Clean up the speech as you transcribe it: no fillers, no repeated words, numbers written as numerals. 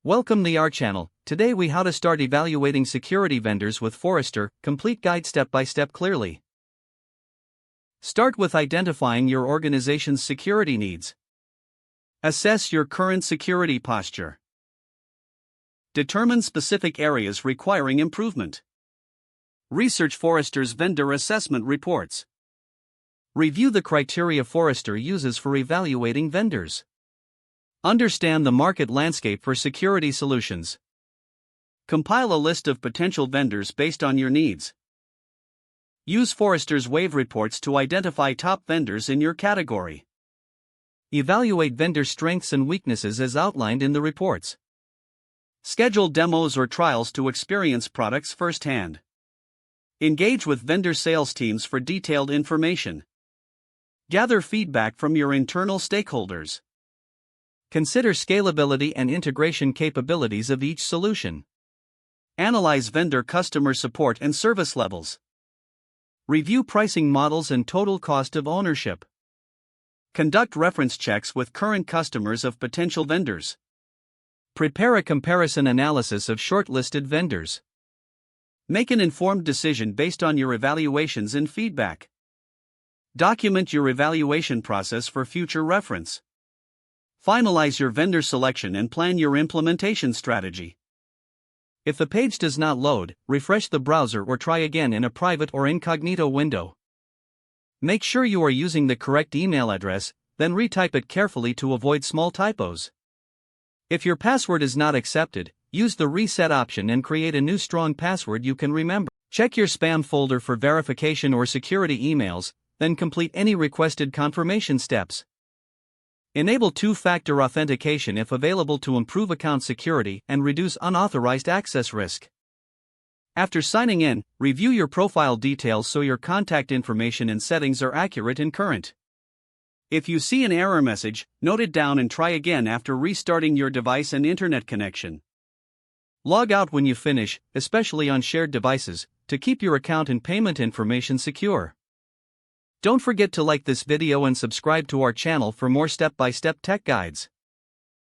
Welcome to our channel. Today we how to start evaluating security vendors with Forrester, complete guide step by step clearly. Start with identifying your organization's security needs. Assess your current security posture. Determine specific areas requiring improvement. Research Forrester's vendor assessment reports. Review the criteria Forrester uses for evaluating vendors. Understand the market landscape for security solutions. Compile a list of potential vendors based on your needs. Use Forrester's wave reports to identify top vendors in your category. Evaluate vendor strengths and weaknesses as outlined in the reports. Schedule demos or trials to experience products firsthand. Engage with vendor sales teams for detailed information. Gather feedback from your internal stakeholders. Consider scalability and integration capabilities of each solution. Analyze vendor customer support and service levels. Review pricing models and total cost of ownership. Conduct reference checks with current customers of potential vendors. Prepare a comparison analysis of shortlisted vendors. Make an informed decision based on your evaluations and feedback. Document your evaluation process for future reference. Finalize your vendor selection and plan your implementation strategy. If the page does not load, refresh the browser or try again in a private or incognito window. Make sure you are using the correct email address, then retype it carefully to avoid small typos. If your password is not accepted, use the reset option and create a new strong password you can remember. Check your spam folder for verification or security emails, then complete any requested confirmation steps. Enable two-factor authentication if available to improve account security and reduce unauthorized access risk. After signing in, review your profile details so your contact information and settings are accurate and current. If you see an error message, note it down and try again after restarting your device and internet connection. Log out when you finish, especially on shared devices, to keep your account and payment information secure. Don't forget to like this video and subscribe to our channel for more step-by-step tech guides.